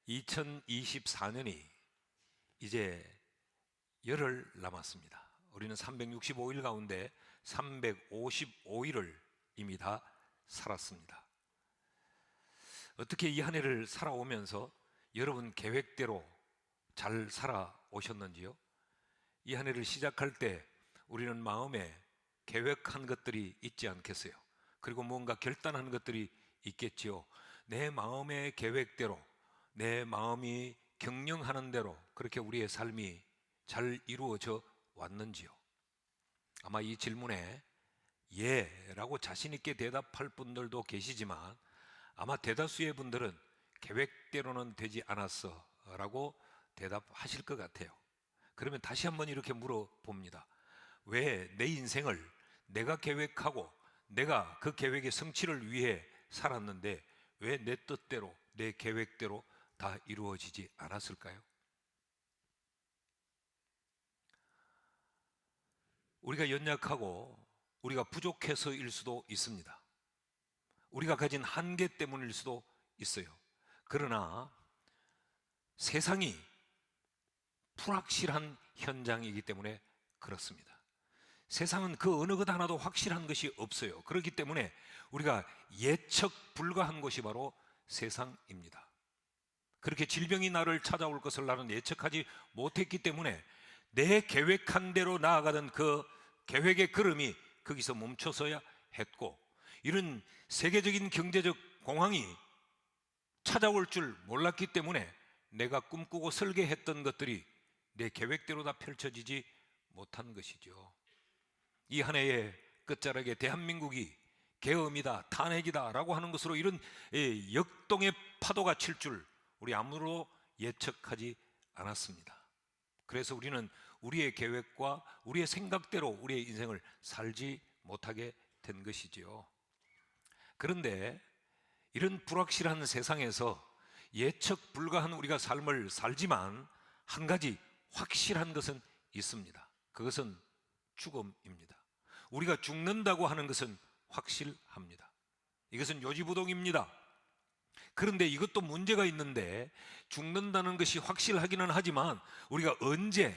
2024년이 이제 열흘 남았습니다. 우리는 365일 가운데 355일을 이미 다 살았습니다. 어떻게 이 한 해를 살아오면서 여러분 계획대로 잘 살아오셨는지요? 이 한 해를 시작할 때 우리는 마음에 계획한 것들이 있지 않겠어요? 그리고 뭔가 결단한 것들이 있겠지요. 내 마음의 계획대로, 내 마음이 경영하는 대로 그렇게 우리의 삶이 잘 이루어져 왔는지요? 아마 이 질문에 예라고 자신 있게 대답할 분들도 계시지만 아마 대다수의 분들은 계획대로는 되지 않았어 라고 대답하실 것 같아요. 그러면 다시 한번 이렇게 물어봅니다. 왜 내 인생을 내가 계획하고 내가 그 계획의 성취를 위해 살았는데 왜 내 뜻대로 내 계획대로 다 이루어지지 않았을까요? 우리가 연약하고 우리가 부족해서일 수도 있습니다. 우리가 가진 한계 때문일 수도 있어요. 그러나 세상이 불확실한 현장이기 때문에 그렇습니다. 세상은 그 어느 것 하나도 확실한 것이 없어요. 그렇기 때문에 우리가 예측 불가한 것이 바로 세상입니다. 그렇게 질병이 나를 찾아올 것을 나는 예측하지 못했기 때문에 내 계획한 대로 나아가던 그 계획의 걸음이 거기서 멈춰서야 했고, 이런 세계적인 경제적 공황이 찾아올 줄 몰랐기 때문에 내가 꿈꾸고 설계했던 것들이 내 계획대로 다 펼쳐지지 못한 것이죠. 이 한 해의 끝자락에 대한민국이 계엄이다, 탄핵이다 라고 하는 것으로 이런 역동의 파도가 칠 줄 우리 아무도 예측하지 않았습니다. 그래서 우리는 우리의 계획과 우리의 생각대로 우리의 인생을 살지 못하게 된 것이지요. 그런데 이런 불확실한 세상에서 예측 불가한 우리가 삶을 살지만 한 가지 확실한 것은 있습니다. 그것은 죽음입니다. 우리가 죽는다고 하는 것은 확실합니다. 이것은 요지부동입니다. 그런데 이것도 문제가 있는데, 죽는다는 것이 확실하기는 하지만 우리가 언제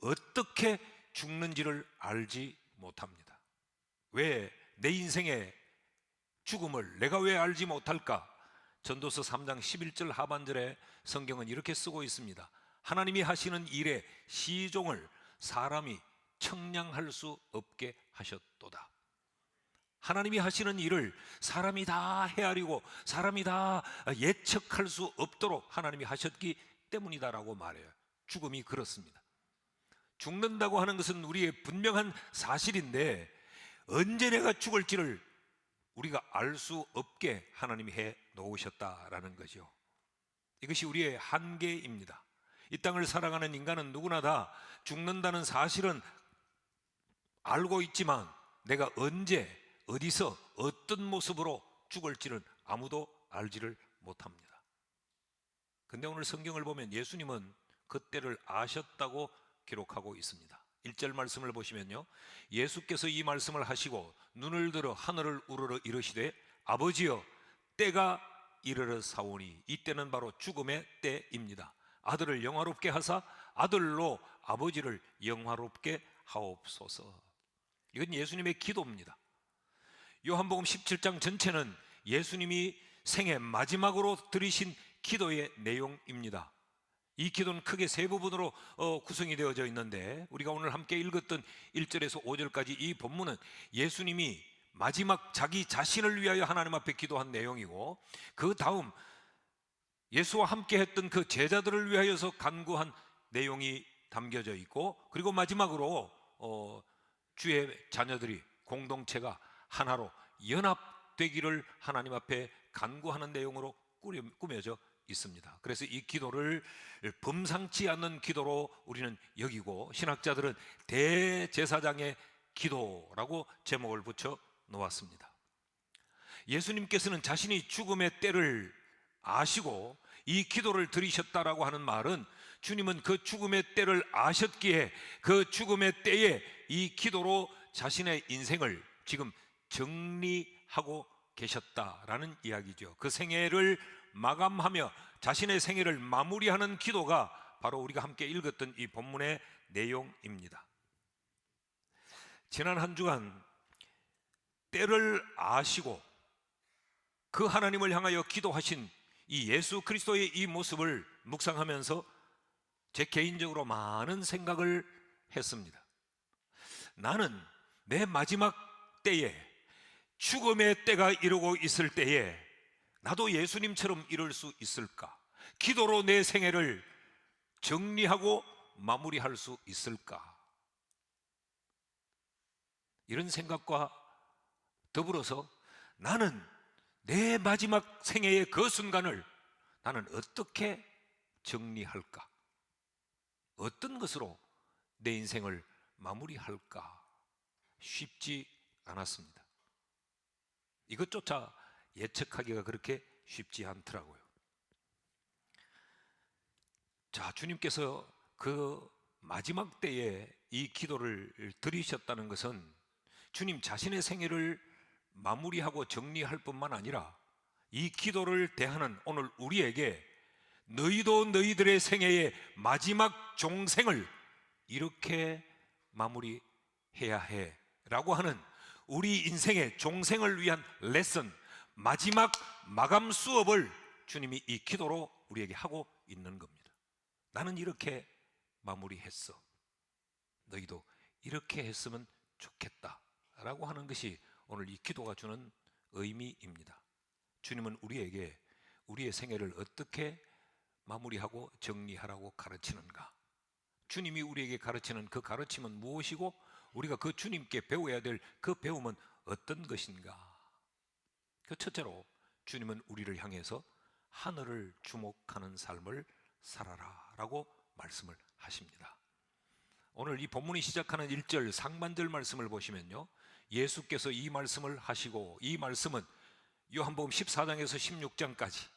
어떻게 죽는지를 알지 못합니다. 왜 내 인생의 죽음을 내가 왜 알지 못할까? 전도서 3장 11절 하반절에 성경은 이렇게 쓰고 있습니다. 하나님이 하시는 일의 시종을 사람이 청량할 수 없게 하셨도다. 하나님이 하시는 일을 사람이 다 헤아리고 사람이 다 예측할 수 없도록 하나님이 하셨기 때문이다라고 말해요. 죽음이 그렇습니다. 죽는다고 하는 것은 우리의 분명한 사실인데 언제 내가 죽을지를 우리가 알 수 없게 하나님이 해 놓으셨다라는 거죠. 이것이 우리의 한계입니다. 이 땅을 살아가는 인간은 누구나 다 죽는다는 사실은 알고 있지만 내가 언제 어디서 어떤 모습으로 죽을지는 아무도 알지를 못합니다. 근데 오늘 성경을 보면 예수님은 그때를 아셨다고 기록하고 있습니다. 1절 말씀을 보시면요, 예수께서 이 말씀을 하시고 눈을 들어 하늘을 우러러 이르시되 아버지여 때가 이르러 사오니, 이때는 바로 죽음의 때입니다. 아들을 영화롭게 하사 아들로 아버지를 영화롭게 하옵소서. 이건 예수님의 기도입니다. 요한복음 17장 전체는 예수님이 생애 마지막으로 드리신 기도의 내용입니다. 이 기도는 크게 세 부분으로 구성이 되어져 있는데, 우리가 오늘 함께 읽었던 1절에서 5절까지 이 본문은 예수님이 마지막 자기 자신을 위하여 하나님 앞에 기도한 내용이고, 그 다음 예수와 함께 했던 그 제자들을 위하여서 간구한 내용이 담겨져 있고, 그리고 마지막으로 주의 자녀들이 공동체가 하나로 연합되기를 하나님 앞에 간구하는 내용으로 꾸며져 있습니다. 그래서 이 기도를 범상치 않는 기도로 우리는 여기고, 신학자들은 대제사장의 기도라고 제목을 붙여 놓았습니다. 예수님께서는 자신이 죽음의 때를 아시고 이 기도를 드리셨다라고 하는 말은, 주님은 그 죽음의 때를 아셨기에 그 죽음의 때에 이 기도로 자신의 인생을 지금 정리하고 계셨다라는 이야기죠. 그 생애를 마감하며 자신의 생애를 마무리하는 기도가 바로 우리가 함께 읽었던 이 본문의 내용입니다. 지난 한 주간 때를 아시고 그 하나님을 향하여 기도하신 이 예수 그리스도의 이 모습을 묵상하면서 제 개인적으로 많은 생각을 했습니다. 나는 내 마지막 때에, 죽음의 때가 이르고 있을 때에 나도 예수님처럼 이룰 수 있을까? 기도로 내 생애를 정리하고 마무리할 수 있을까? 이런 생각과 더불어서 나는 내 마지막 생애의 그 순간을 나는 어떻게 정리할까? 어떤 것으로 내 인생을 마무리할까? 쉽지 않았습니다. 이것조차 예측하기가 그렇게 쉽지 않더라고요. 자, 주님께서 그 마지막 때에 이 기도를 드리셨다는 것은 주님 자신의 생애를 마무리하고 정리할 뿐만 아니라 이 기도를 대하는 오늘 우리에게 너희도 너희들의 생애의 마지막 종생을 이렇게 마무리해야 해 라고 하는 우리 인생의 종생을 위한 레슨, 마지막 마감 수업을 주님이 이 기도로 우리에게 하고 있는 겁니다. 나는 이렇게 마무리했어, 너희도 이렇게 했으면 좋겠다 라고 하는 것이 오늘 이 기도가 주는 의미입니다. 주님은 우리에게 우리의 생애를 어떻게 마무리하고 정리하라고 가르치는가? 주님이 우리에게 가르치는 그 가르침은 무엇이고 우리가 그 주님께 배워야 될 그 배움은 어떤 것인가? 그 첫째로 주님은 우리를 향해서 하늘을 주목하는 삶을 살아라 라고 말씀을 하십니다. 오늘 이 본문이 시작하는 1절 상반절 말씀을 보시면요, 예수께서 이 말씀을 하시고, 이 말씀은 요한복음 14장에서 16장까지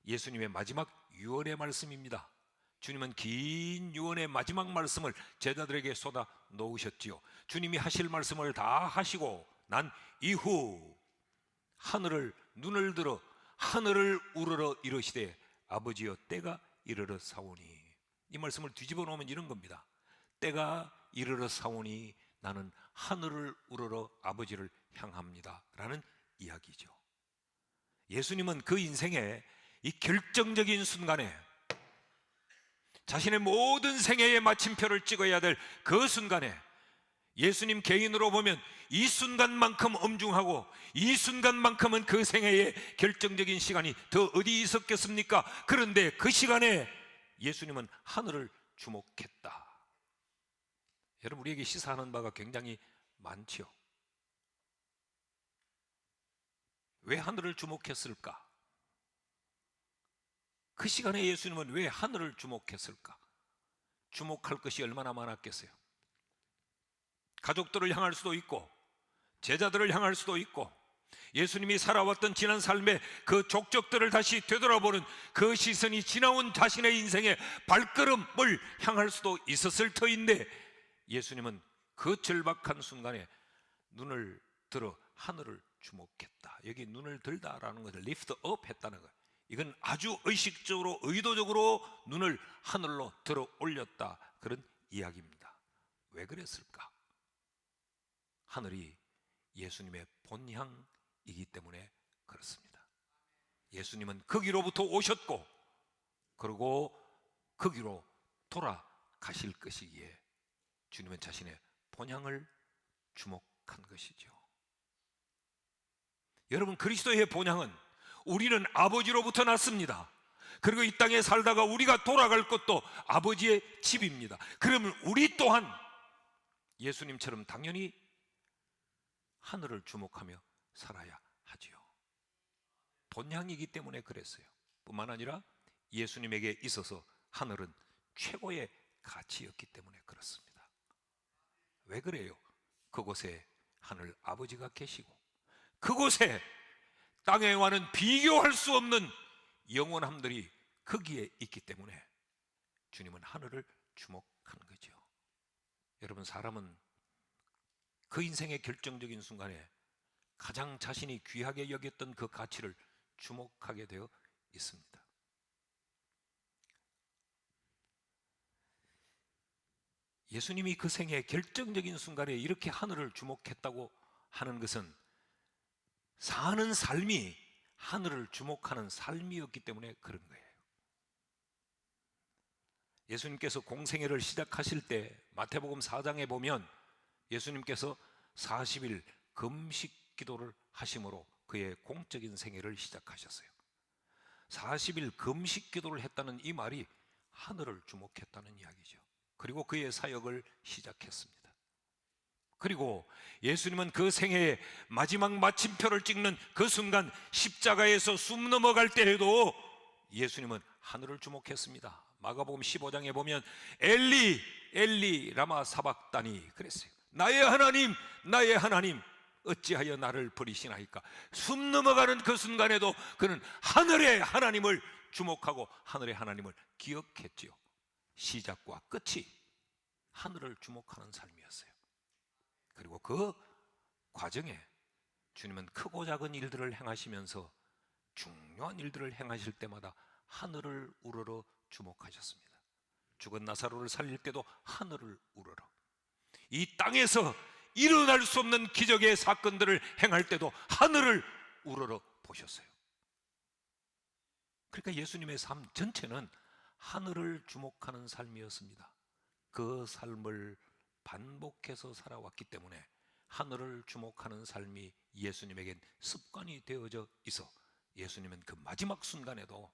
예수님의 마지막 유언의 말씀입니다. 주님은 긴 유언의 마지막 말씀을 제자들에게 쏟아 놓으셨지요. 주님이 하실 말씀을 다 하시고 난 이후 하늘을 눈을 들어 하늘을 우러러 이르시되 아버지여 때가 이르러 사오니, 이 말씀을 뒤집어 놓으면 이런 겁니다. 때가 이르러 사오니 나는 하늘을 우러러 아버지를 향합니다 라는 이야기죠. 예수님은 그 인생의 이 결정적인 순간에 자신의 모든 생애의 마침표를 찍어야 될 그 순간에, 예수님 개인으로 보면 이 순간만큼 엄중하고 이 순간만큼은 그 생애의 결정적인 시간이 더 어디 있었겠습니까? 그런데 그 시간에 예수님은 하늘을 주목했다. 여러분, 우리에게 시사하는 바가 굉장히 많지요. 왜 하늘을 주목했을까? 그 시간에 예수님은 왜 하늘을 주목했을까? 주목할 것이 얼마나 많았겠어요. 가족들을 향할 수도 있고 제자들을 향할 수도 있고 예수님이 살아왔던 지난 삶의 그 족적들을 다시 되돌아보는 그 시선이 지나온 자신의 인생의 발걸음을 향할 수도 있었을 터인데, 예수님은 그 절박한 순간에 눈을 들어 하늘을 주목했다. 여기 눈을 들다라는 것을 lift up 했다는 거예요. 이건 아주 의식적으로 의도적으로 눈을 하늘로 들어 올렸다, 그런 이야기입니다. 왜 그랬을까? 하늘이 예수님의 본향이기 때문에 그렇습니다. 예수님은 거기로부터 오셨고 그리고 거기로 돌아가실 것이기에 주님은 자신의 본향을 주목한 것이죠. 여러분, 그리스도의 본향은 우리는 아버지로부터 났습니다. 그리고 이 땅에 살다가 우리가 돌아갈 것도 아버지의 집입니다. 그러면 우리 또한 예수님처럼 당연히 하늘을 주목하며 살아야 하지요. 본향이기 때문에 그랬어요. 뿐만 아니라 예수님에게 있어서 하늘은 최고의 가치였기 때문에 그렇습니다. 왜 그래요? 그곳에 하늘 아버지가 계시고 그곳에 땅에와는 비교할 수 없는 영원함들이 거기에 있기 때문에 주님은 하늘을 주목한 거죠. 여러분, 사람은 그 인생의 결정적인 순간에 가장 자신이 귀하게 여겼던 그 가치를 주목하게 되어 있습니다. 예수님이 그 생애 결정적인 순간에 이렇게 하늘을 주목했다고 하는 것은 사는 삶이 하늘을 주목하는 삶이었기 때문에 그런 거예요. 예수님께서 공생애를 시작하실 때 마태복음 4장에 보면 예수님께서 40일 금식 기도를 하심으로 그의 공적인 생애를 시작하셨어요. 40일 금식 기도를 했다는 이 말이 하늘을 주목했다는 이야기죠. 그리고 그의 사역을 시작했습니다. 그리고 예수님은 그 생애의 마지막 마침표를 찍는 그 순간 십자가에서 숨 넘어갈 때에도 예수님은 하늘을 주목했습니다. 마가복음 15장에 보면 엘리 엘리 라마 사박다니 그랬어요. 나의 하나님 나의 하나님 어찌하여 나를 버리시나이까. 숨 넘어가는 그 순간에도 그는 하늘의 하나님을 주목하고 하늘의 하나님을 기억했지요. 시작과 끝이 하늘을 주목하는 삶이었어요. 그리고 그 과정에 주님은 크고 작은 일들을 행하시면서 중요한 일들을 행하실 때마다 하늘을 우러러 주목하셨습니다. 죽은 나사로를 살릴 때도 하늘을 우러러, 이 땅에서 일어날 수 없는 기적의 사건들을 행할 때도 하늘을 우러러 보셨어요. 그러니까 예수님의 삶 전체는 하늘을 주목하는 삶이었습니다. 그 삶을 반복해서 살아왔기 때문에 하늘을 주목하는 삶이 예수님에겐 습관이 되어져 있어 예수님은 그 마지막 순간에도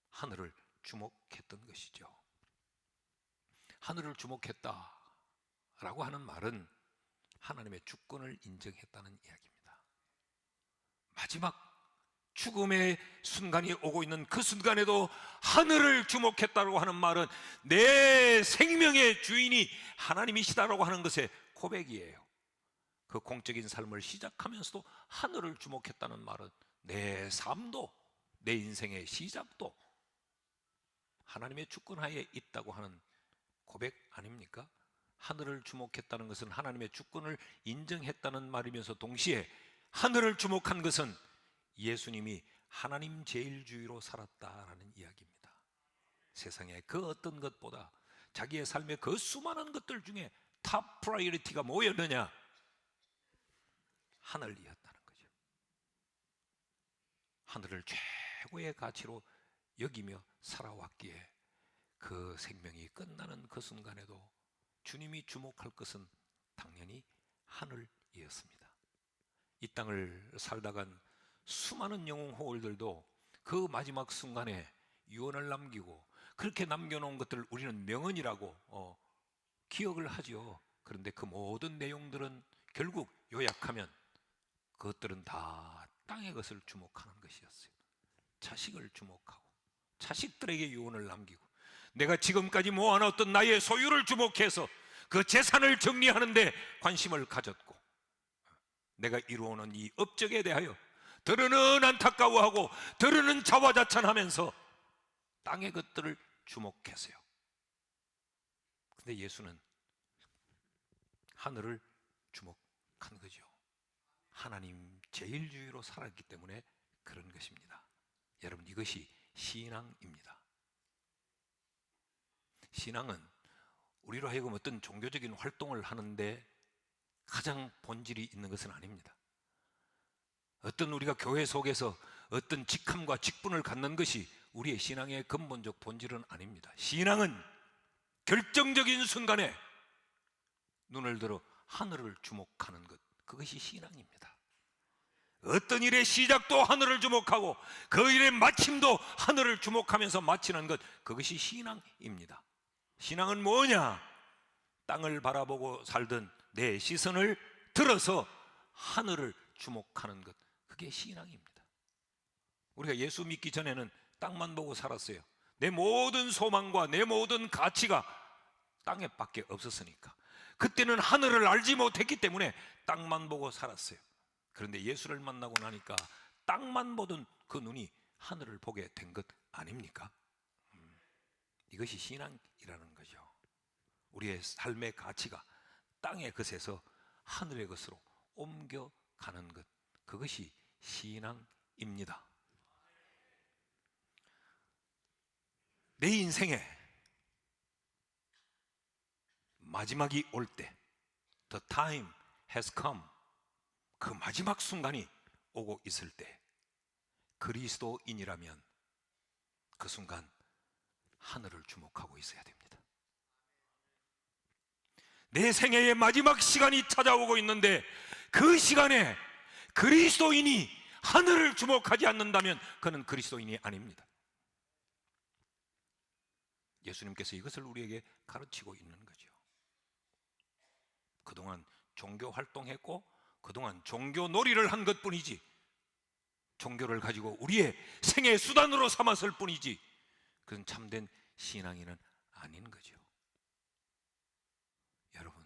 하늘을 주목했던 것이죠. 하늘을 주목했다라고 하는 말은 하나님의 주권을 인정했다는 이야기입니다. 마지막 죽음의 순간이 오고 있는 그 순간에도 하늘을 주목했다고 하는 말은 내 생명의 주인이 하나님이시다라고 하는 것의 고백이에요. 그 공적인 삶을 시작하면서도 하늘을 주목했다는 말은 내 삶도 내 인생의 시작도 하나님의 주권하에 있다고 하는 고백 아닙니까? 하늘을 주목했다는 것은 하나님의 주권을 인정했다는 말이면서 동시에 하늘을 주목한 것은 예수님이 하나님 제일주의로 살았다라는 이야기입니다. 세상에 그 어떤 것보다 자기의 삶의 그 수많은 것들 중에 탑 프라이어리티가 뭐였느냐? 하늘이었다는 거죠. 하늘을 최고의 가치로 여기며 살아왔기에 그 생명이 끝나는 그 순간에도 주님이 주목할 것은 당연히 하늘이었습니다. 이 땅을 살다간 수많은 영웅 호울들도 그 마지막 순간에 유언을 남기고 그렇게 남겨놓은 것들을 우리는 명언이라고 기억을 하죠. 그런데 그 모든 내용들은 결국 요약하면 그것들은 다 땅의 것을 주목하는 것이었어요. 자식을 주목하고 자식들에게 유언을 남기고 내가 지금까지 모아놨던 나의 소유를 주목해서 그 재산을 정리하는 데 관심을 가졌고 내가 이루어놓은 이 업적에 대하여 더러는 안타까워하고 더러는 자화자찬하면서 땅의 것들을 주목했어요. 근데 예수는 하늘을 주목한 거죠. 하나님 제일주의로 살았기 때문에 그런 것입니다. 여러분, 이것이 신앙입니다. 신앙은 우리로 하여금 어떤 종교적인 활동을 하는데 가장 본질이 있는 것은 아닙니다. 어떤 우리가 교회 속에서 어떤 직함과 직분을 갖는 것이 우리의 신앙의 근본적 본질은 아닙니다. 신앙은 결정적인 순간에 눈을 들어 하늘을 주목하는 것, 그것이 신앙입니다. 어떤 일의 시작도 하늘을 주목하고 그 일의 마침도 하늘을 주목하면서 마치는 것, 그것이 신앙입니다. 신앙은 뭐냐? 땅을 바라보고 살던 내 시선을 들어서 하늘을 주목하는 것, 그게 신앙입니다. 우리가 예수 믿기 전에는 땅만 보고 살았어요. 내 모든 소망과 내 모든 가치가 땅에 밖에 없었으니까. 그때는 하늘을 알지 못했기 때문에 땅만 보고 살았어요. 그런데 예수를 만나고 나니까 땅만 보던 그 눈이 하늘을 보게 된 것 아닙니까? 이것이 신앙이라는 거죠. 우리의 삶의 가치가 땅의 것에서 하늘의 것으로 옮겨가는 것, 그것이 신앙입니다. 내 인생에 마지막이 올 때, The time has come, 그 마지막 순간이 오고 있을 때 그리스도인이라면 그 순간 하늘을 주목하고 있어야 됩니다. 내 생애의 마지막 시간이 찾아오고 있는데 그 시간에 그리스도인이 하늘을 주목하지 않는다면 그는 그리스도인이 아닙니다. 예수님께서 이것을 우리에게 가르치고 있는 거죠. 그동안 종교 활동했고 그동안 종교 놀이를 한 것뿐이지, 종교를 가지고 우리의 생애 수단으로 삼았을 뿐이지 그건 참된 신앙인은 아닌 거죠. 여러분,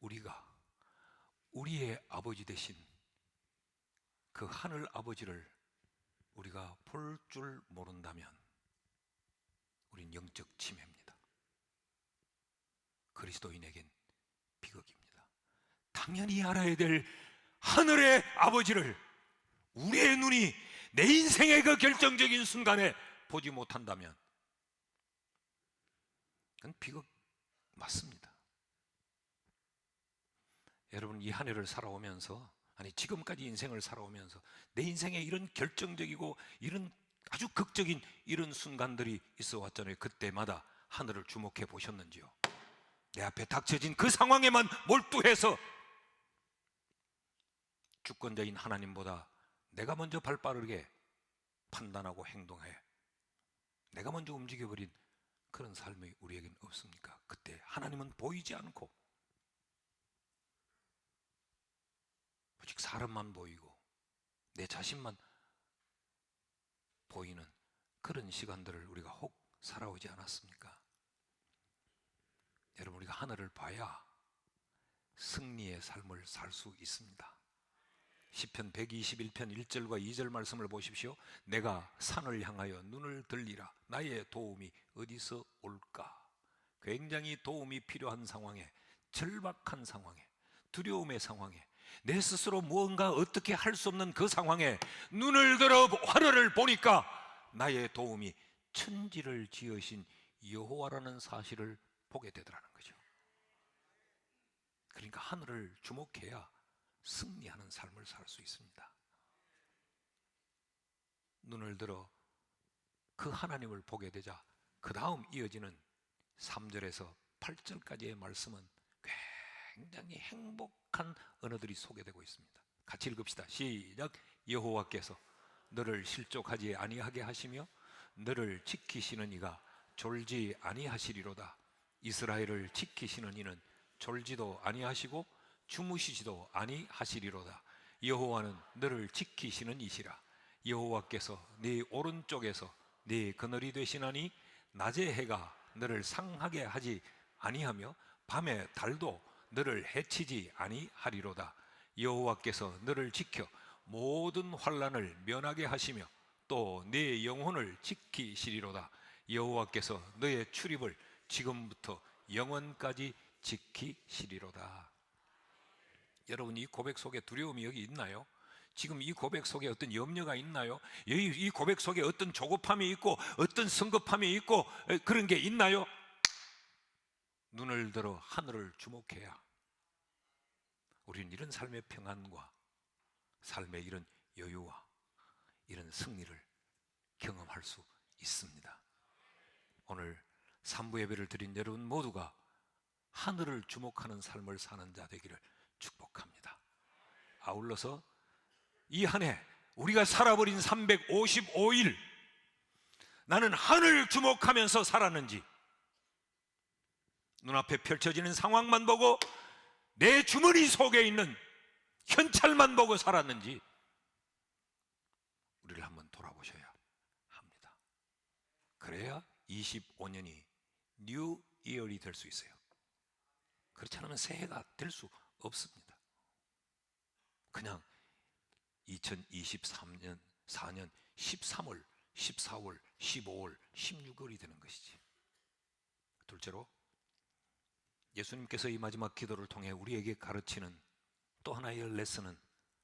우리가 우리의 아버지 되신 그 하늘 아버지를 우리가 볼 줄 모른다면 우린 영적 침해입니다. 그리스도인에겐 비극입니다. 당연히 알아야 될 하늘의 아버지를 우리의 눈이 내 인생의 그 결정적인 순간에 보지 못한다면 그건 비극 맞습니다. 여러분, 이 한 해를 살아오면서, 아니 지금까지 인생을 살아오면서 내 인생에 이런 결정적이고 이런 아주 극적인 이런 순간들이 있어 왔잖아요. 그때마다 하늘을 주목해 보셨는지요? 내 앞에 닥쳐진 그 상황에만 몰두해서 주권자인 하나님보다 내가 먼저 발빠르게 판단하고 행동해 내가 먼저 움직여버린 그런 삶이 우리에겐 없습니까? 그때 하나님은 보이지 않고 오직 사람만 보이고 내 자신만 보이는 그런 시간들을 우리가 혹 살아오지 않았습니까? 여러분, 우리가 하늘을 봐야 승리의 삶을 살 수 있습니다. 시편 121편 1절과 2절 말씀을 보십시오. 내가 산을 향하여 눈을 들리라. 나의 도움이 어디서 올까? 굉장히 도움이 필요한 상황에, 절박한 상황에, 두려움의 상황에, 내 스스로 무언가 어떻게 할 수 없는 그 상황에 눈을 들어 하늘을 보니까 나의 도움이 천지를 지으신 여호와라는 사실을 보게 되더라는 거죠. 그러니까 하늘을 주목해야 승리하는 삶을 살 수 있습니다. 눈을 들어 그 하나님을 보게 되자 그 다음 이어지는 3절에서 8절까지의 말씀은 굉장히 행복한 언어들이 소개되고 있습니다. 같이 읽읍시다. 시작. 여호와께서 너를 실족하지 아니하게 하시며 너를 지키시는 이가 졸지 아니하시리로다. 이스라엘을 지키시는 이는 졸지도 아니하시고 주무시지도 아니하시리로다. 여호와는 너를 지키시는 이시라. 여호와께서 네 오른쪽에서 네 그늘이 되시나니 낮의 해가 너를 상하게 하지 아니하며 밤의 달도 너를 해치지 아니하리로다. 여호와께서 너를 지켜 모든 환난을 면하게 하시며 또 네 영혼을 지키시리로다. 여호와께서 너의 출입을 지금부터 영원까지 지키시리로다. 여러분, 이 고백 속에 두려움이 여기 있나요? 지금 이 고백 속에 어떤 염려가 있나요? 이 고백 속에 어떤 조급함이 있고 어떤 성급함이 있고 그런 게 있나요? 눈을 들어 하늘을 주목해야 우리는 이런 삶의 평안과 삶의 이런 여유와 이런 승리를 경험할 수 있습니다. 오늘 3부 예배를 드린 여러분 모두가 하늘을 주목하는 삶을 사는 자 되기를 축복합니다. 아울러서 이 한 해 우리가 살아버린 355일 나는 하늘을 주목하면서 살았는지, 눈앞에 펼쳐지는 상황만 보고 내 주머니 속에 있는 현찰만 보고 살았는지 우리를 한번 돌아보셔야 합니다. 그래야 25년이 뉴 이어리 될 수 있어요. 그렇지 않으면 새해가 될 수 없습니다. 그냥 2023년 4년 13월, 14월, 15월, 16월이 되는 것이지. 둘째로 예수님께서 이 마지막 기도를 통해 우리에게 가르치는 또 하나의 레슨은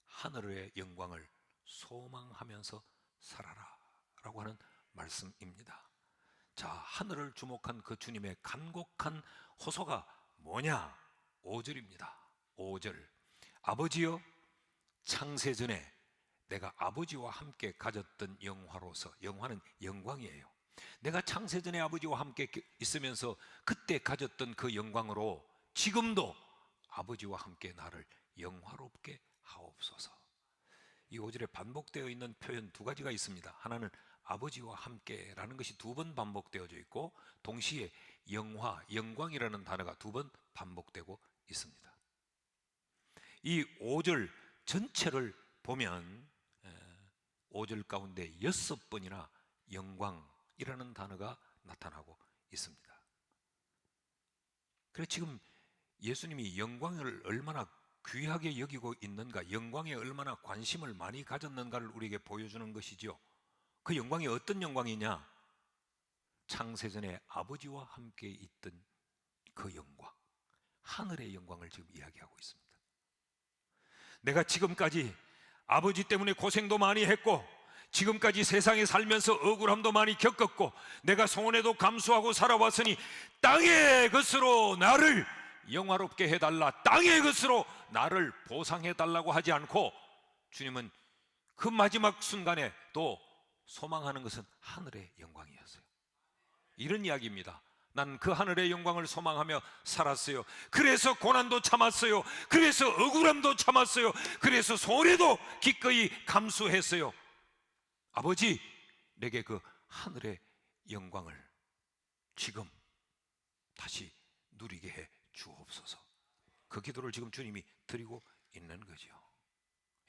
하늘의 영광을 소망하면서 살아라 라고 하는 말씀입니다. 자, 하늘을 주목한 그 주님의 간곡한 호소가 뭐냐? 5절입니다. 5절. 아버지여, 창세전에 내가 아버지와 함께 가졌던 영화로서, 영화는 영광이에요. 내가 창세전에 아버지와 함께 있으면서 그때 가졌던 그 영광으로 지금도 아버지와 함께 나를 영화롭게 하옵소서. 이 5절에 반복되어 있는 표현 두 가지가 있습니다. 하나는 아버지와 함께라는 것이 두 번 반복되어져 있고, 동시에 영화, 영광이라는 단어가 두 번 반복되고 있습니다. 이 5절 전체를 보면 5절 가운데 6번이나 영광이라는 단어가 나타나고 있습니다. 그래서 지금 예수님이 영광을 얼마나 귀하게 여기고 있는가, 영광에 얼마나 관심을 많이 가졌는가를 우리에게 보여주는 것이죠. 그 영광이 어떤 영광이냐? 창세전에 아버지와 함께 있던 그 영광, 하늘의 영광을 지금 이야기하고 있습니다. 내가 지금까지 아버지 때문에 고생도 많이 했고, 지금까지 세상에 살면서 억울함도 많이 겪었고, 내가 손해도 감수하고 살아왔으니 땅의 것으로 나를 영화롭게 해달라, 땅의 것으로 나를 보상해달라고 하지 않고, 주님은 그 마지막 순간에 또 소망하는 것은 하늘의 영광이었어요. 이런 이야기입니다. 난 그 하늘의 영광을 소망하며 살았어요. 그래서 고난도 참았어요. 그래서 억울함도 참았어요. 그래서 손해도 기꺼이 감수했어요. 아버지, 내게 그 하늘의 영광을 지금 다시 누리게 해 주옵소서. 그 기도를 지금 주님이 드리고 있는 거죠.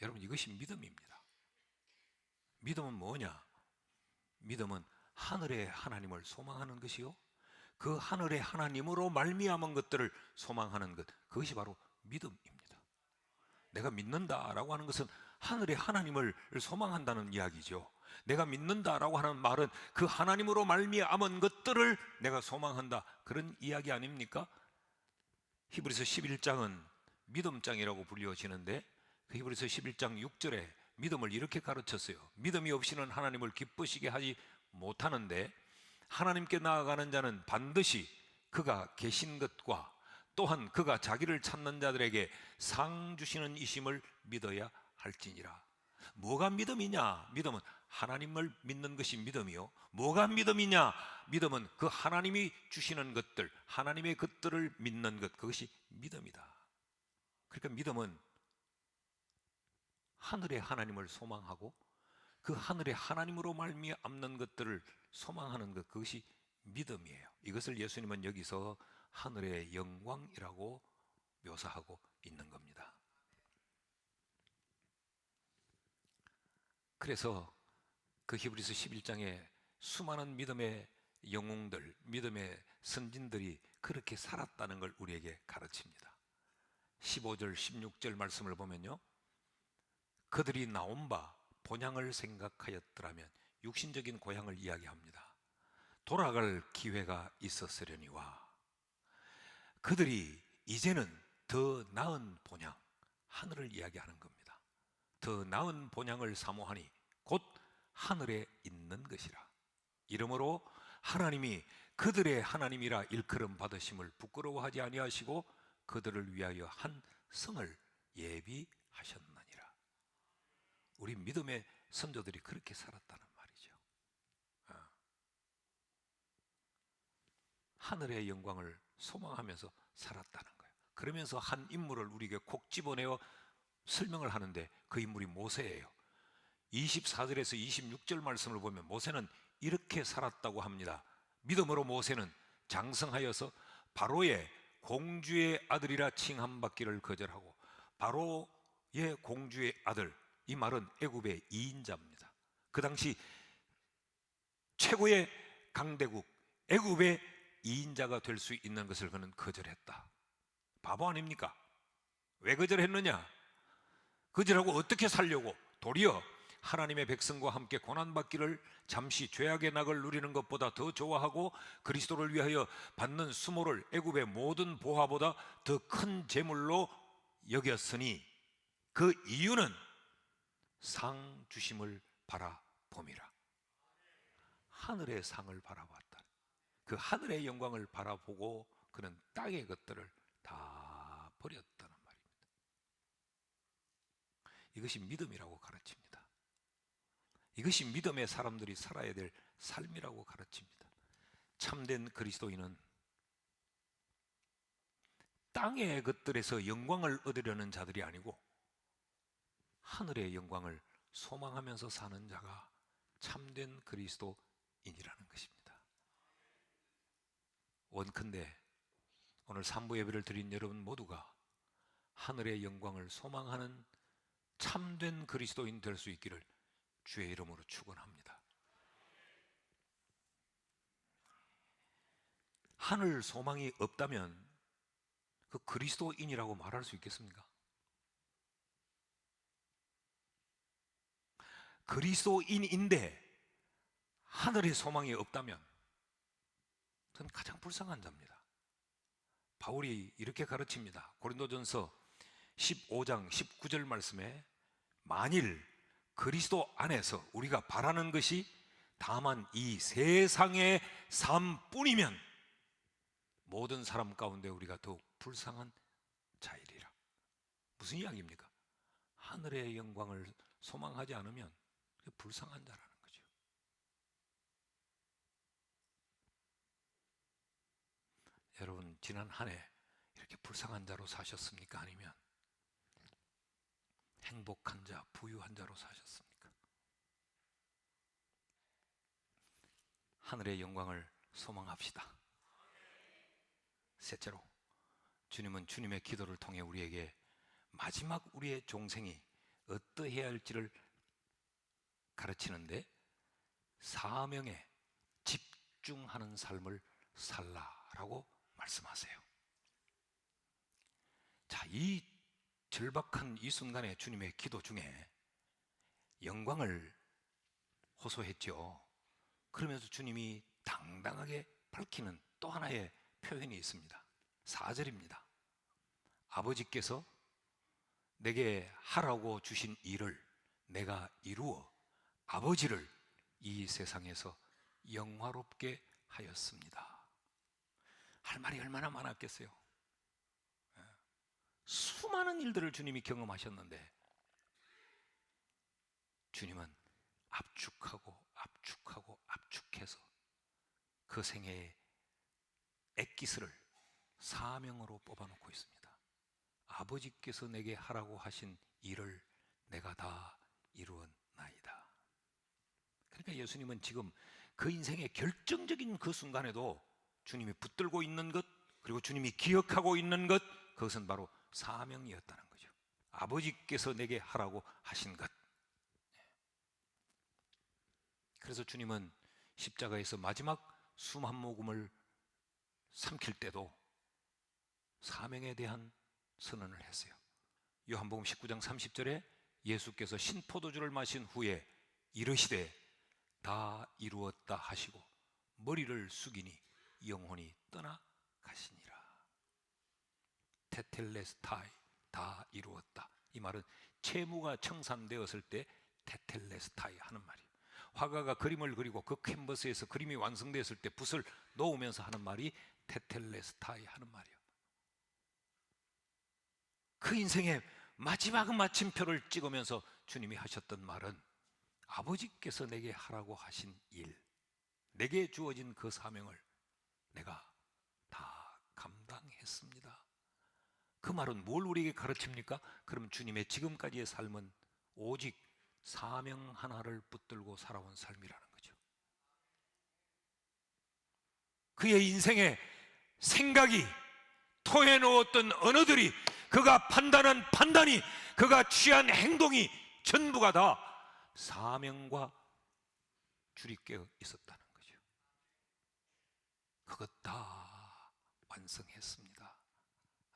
여러분, 이것이 믿음입니다. 믿음은 뭐냐? 믿음은 하늘의 하나님을 소망하는 것이요, 그 하늘의 하나님으로 말미암은 것들을 소망하는 것, 그것이 바로 믿음입니다. 내가 믿는다라고 하는 것은 하늘의 하나님을 소망한다는 이야기죠. 내가 믿는다라고 하는 말은 그 하나님으로 말미암은 것들을 내가 소망한다, 그런 이야기 아닙니까? 히브리서 11장은 믿음장이라고 불려지는데, 그 히브리서 11장 6절에 믿음을 이렇게 가르쳤어요. 믿음이 없이는 하나님을 기쁘시게 하지 못하는데, 하나님께 나아가는 자는 반드시 그가 계신 것과 또한 그가 자기를 찾는 자들에게 상 주시는 이심을 믿어야 할지니라. 뭐가 믿음이냐? 믿음은 하나님을 믿는 것이 믿음이요. 뭐가 믿음이냐? 믿음은 그 하나님이 주시는 것들, 하나님의 것들을 믿는 것, 그것이 믿음이다. 그러니까 믿음은 하늘의 하나님을 소망하고 그 하늘의 하나님으로 말미암는 것들을 소망하는 것, 그것이 믿음이에요. 이것을 예수님은 여기서 하늘의 영광이라고 묘사하고 있는 겁니다. 그래서 그 히브리서 11장에 수많은 믿음의 영웅들, 믿음의 선진들이 그렇게 살았다는 걸 우리에게 가르칩니다. 15절, 16절 말씀을 보면요, 그들이 나온 바 본향을 생각하였더라면, 육신적인 고향을 이야기합니다. 돌아갈 기회가 있었으려니와 그들이 이제는 더 나은 본향, 하늘을 이야기하는 겁니다. 더 나은 본향을 사모하니 곧 하늘에 있는 것이라. 이러므로 하나님이 그들의 하나님이라 일컬음 받으심을 부끄러워하지 아니하시고 그들을 위하여 한 성을 예비하셨느니라. 우리 믿음의 선조들이 그렇게 살았다는 말이죠. 하늘의 영광을 소망하면서 살았다는 거예요. 그러면서 한 인물을 우리에게 콕 집어내어 설명을 하는데, 그 인물이 모세예요. 24절에서 26절 말씀을 보면 모세는 이렇게 살았다고 합니다. 믿음으로 모세는 장성하여서 바로의 공주의 아들이라 칭함받기를 거절하고, 바로의 공주의 아들, 이 말은 애굽의 2인자입니다. 그 당시 최고의 강대국 애굽의 2인자가 될 수 있는 것을 그는 거절했다. 바보 아닙니까? 왜 거절했느냐? 거절하고 어떻게 살려고? 도리어 하나님의 백성과 함께 고난받기를 잠시 죄악의 낙을 누리는 것보다 더 좋아하고 그리스도를 위하여 받는 수모를 애굽의 모든 보화보다 더 큰 재물로 여겼으니 그 이유는 상 주심을 바라봄이라. 하늘의 상을 바라봤다. 그 하늘의 영광을 바라보고 그는 땅의 것들을 다 버렸다는 말입니다. 이것이 믿음이라고 가르칩니다. 이것이 믿음의 사람들이 살아야 될 삶이라고 가르칩니다. 참된 그리스도인은 땅의 것들에서 영광을 얻으려는 자들이 아니고 하늘의 영광을 소망하면서 사는 자가 참된 그리스도인이라는 것입니다. 원컨대 오늘 산부 예배를 드린 여러분 모두가 하늘의 영광을 소망하는 참된 그리스도인 될 수 있기를 주의 이름으로 축원합니다. 하늘 소망이 없다면 그 그리스도인이라고 말할 수 있겠습니까? 그리스도인인데 하늘의 소망이 없다면 그건 가장 불쌍한 자입니다. 바울이 이렇게 가르칩니다. 고린도전서 15장 19절 말씀에 만일 그리스도 안에서 우리가 바라는 것이 다만 이 세상의 삶뿐이면 모든 사람 가운데 우리가 더욱 불쌍한 자이리라. 무슨 이야기입니까? 하늘의 영광을 소망하지 않으면 불쌍한 자라는 거죠. 여러분 지난 한 해 이렇게 불쌍한 자로 사셨습니까? 아니면 행복한 자, 부유한 자로 사셨습니까? 하늘의 영광을 소망합시다. 셋째로, 주님은 주님의 기도를 통해 우리에게 마지막 우리의 종생이 어떠해야 할지를 가르치는데 사명에 집중하는 삶을 살라라고 말씀하세요. 자, 이 절박한 이 순간에 주님의 기도 중에 영광을 호소했죠. 그러면서 주님이 당당하게 밝히는 또 하나의 표현이 있습니다. 4절입니다. 아버지께서 내게 하라고 주신 일을 내가 이루어 아버지를 이 세상에서 영화롭게 하였습니다. 할 말이 얼마나 많았겠어요. 수많은 일들을 주님이 경험하셨는데 주님은 압축해서 그 생애의 액기스를 사명으로 뽑아놓고 있습니다. 아버지께서 내게 하라고 하신 일을 내가 다 이루었나이다. 그러니까 예수님은 지금 그 인생의 결정적인 그 순간에도 주님이 붙들고 있는 것, 그리고 주님이 기억하고 있는 것, 그것은 바로 사명이었다는 거죠. 아버지께서 내게 하라고 하신 것. 그래서 주님은 십자가에서 마지막 숨 한 모금을 삼킬 때도 사명에 대한 선언을 했어요. 요한복음 19장 30절에 예수께서 신포도주를 마신 후에 이르시되 다 이루었다 하시고 머리를 숙이니 영혼이 떠나가시니라. 테텔레스타이, 다 이루었다. 이 말은 채무가 청산되었을 때 테텔레스타이 하는 말이에요. 화가가 그림을 그리고 그 캔버스에서 그림이 완성되었을 때 붓을 놓으면서 하는 말이 테텔레스타이 하는 말이에요. 그 인생의 마지막 마침표를 찍으면서 주님이 하셨던 말은 아버지께서 내게 하라고 하신 일, 내게 주어진 그 사명을 내가 다 감당했습니다. 그 말은 뭘 우리에게 가르칩니까? 그럼 주님의 지금까지의 삶은 오직 사명 하나를 붙들고 살아온 삶이라는 거죠. 그의 인생의 생각이 토해 놓았던 언어들이, 그가 판단한 판단이, 그가 취한 행동이 전부가 다 사명과 주립되어 있었다는 거죠. 그것 다 완성했습니다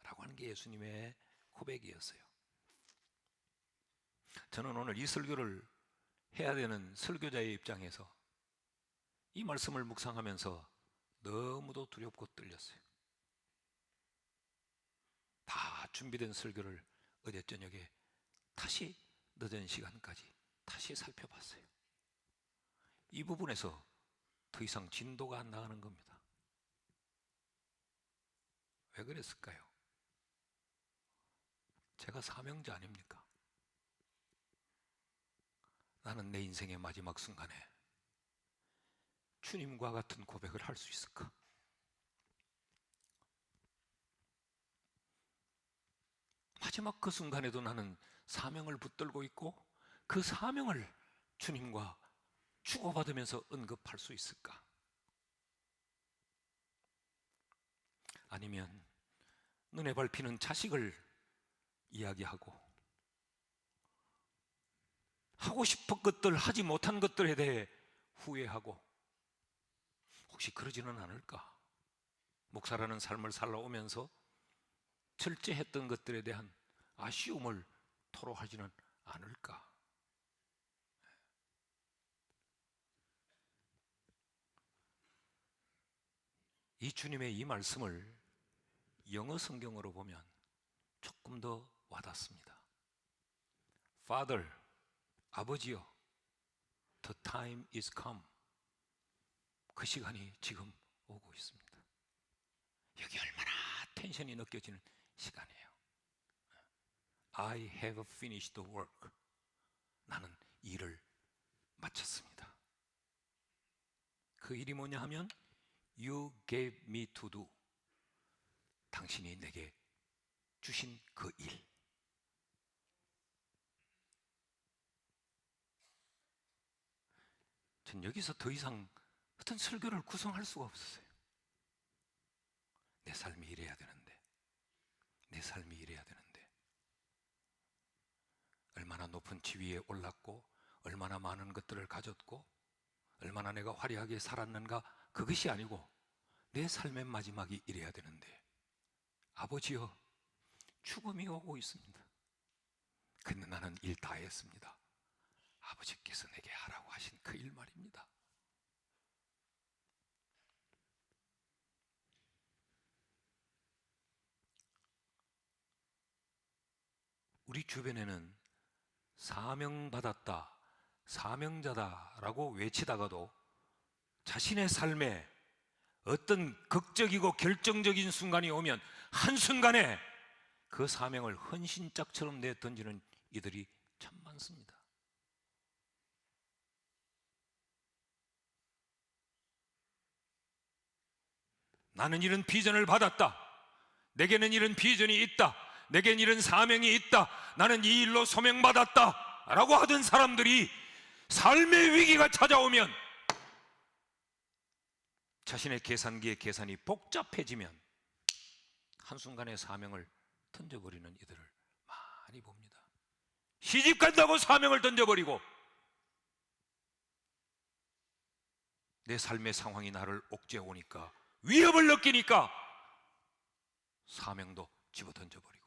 라고 하는 게 예수님의 고백이었어요. 저는 오늘 이 설교를 해야 되는 설교자의 입장에서 이 말씀을 묵상하면서 너무도 두렵고 떨렸어요. 다 준비된 설교를 어제 저녁에 다시 늦은 시간까지 다시 살펴봤어요. 이 부분에서 더 이상 진도가 안 나가는 겁니다. 왜 그랬을까요? 제가 사명자 아닙니까? 나는 내 인생의 마지막 순간에 주님과 같은 고백을 할 수 있을까? 마지막 그 순간에도 나는 사명을 붙들고 있고 그 사명을 주님과 주고받으면서 언급할 수 있을까? 아니면 눈에 밟히는 자식을 이야기하고 하고 싶은 것들, 하지 못한 것들에 대해 후회하고 혹시 그러지는 않을까? 목사라는 삶을 살아오면서 절제했던 것들에 대한 아쉬움을 토로하지는 않을까? 이 주님의 이 말씀을 영어 성경으로 보면 조금 더 와닿습니다. Father, 아버지여, the time is come. 그 시간이 지금 오고 있습니다. 여기 얼마나 텐션이 느껴지는 시간이에요. I have finished the work. 나는 일을 마쳤습니다. 그 일이 뭐냐 하면 You gave me to do. 당신이 내게 주신 그 일. 전 여기서 더 이상 어떤 설교를 구성할 수가 없었어요. 내 삶이 이래야 되는데, 내 삶이 이래야 되는데, 얼마나 높은 지위에 올랐고 얼마나 많은 것들을 가졌고 얼마나 내가 화려하게 살았는가, 그것이 아니고 내 삶의 마지막이 이래야 되는데 아버지여, 죽음이 오고 있습니다. 근데 나는 일 다 했습니다. 아버지께서 내게 하라고 하신 그 일 말입니다. 우리 주변에는 사명받았다, 사명자다라고 외치다가도 자신의 삶에 어떤 극적이고 결정적인 순간이 오면 한순간에 그 사명을 헌신짝처럼 내던지는 이들이 참 많습니다. 나는 이런 비전을 받았다. 내게는 이런 비전이 있다. 내게는 이런 사명이 있다. 나는 이 일로 소명받았다 라고 하던 사람들이 삶의 위기가 찾아오면 자신의 계산기의 계산이 복잡해지면 한순간에 사명을 던져버리는 이들을 많이 봅니다. 시집 간다고 사명을 던져버리고 내 삶의 상황이 나를 옥죄어 오니까, 위협을 느끼니까 사명도 집어 던져버리고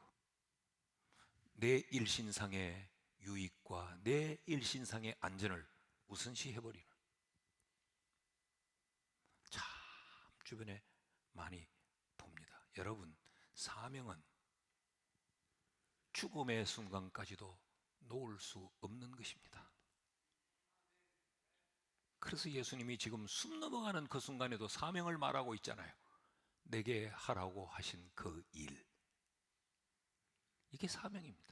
내 일신상의 유익과 내 일신상의 안전을 우선시해버리는, 참 주변에 많이 봅니다. 여러분, 사명은 죽음의 순간까지도 놓을 수 없는 것입니다. 그래서 예수님이 지금 숨 넘어가는 그 순간에도 사명을 말하고 있잖아요. 내게 하라고 하신 그 일, 이게 사명입니다.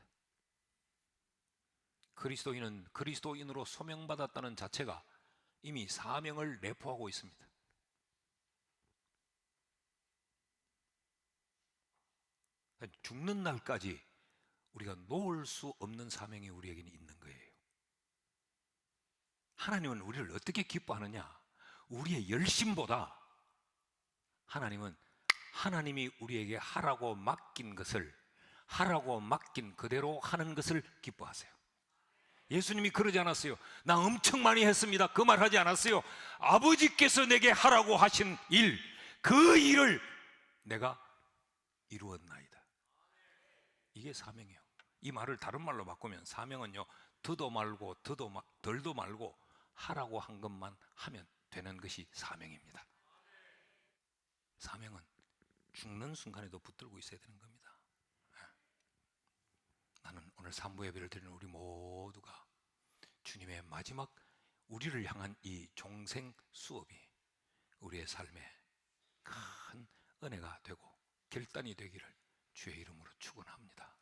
그리스도인은 그리스도인으로 소명받았다는 자체가 이미 사명을 내포하고 있습니다. 죽는 날까지 우리가 놓을 수 없는 사명이 우리에게는 있는 거예요. 하나님은 우리를 어떻게 기뻐하느냐? 우리의 열심보다 하나님은 하나님이 우리에게 하라고 맡긴 것을, 하라고 맡긴 그대로 하는 것을 기뻐하세요. 예수님이 그러지 않았어요. 나 엄청 많이 했습니다, 그 말 하지 않았어요. 아버지께서 내게 하라고 하신 일, 그 일을 내가 이루었나이다. 이게 사명이에요. 이 말을 다른 말로 바꾸면 사명은요, 더도 말고 덜도 말고 하라고 한 것만 하면 되는 것이 사명입니다. 사명은 죽는 순간에도 붙들고 있어야 되는 겁니다. 나는 오늘 산부 예배를 드리는 우리 모두가 주님의 마지막 우리를 향한 이 종생 수업이 우리의 삶에 큰 은혜가 되고 결단이 되기를 주의 이름으로 축원합니다.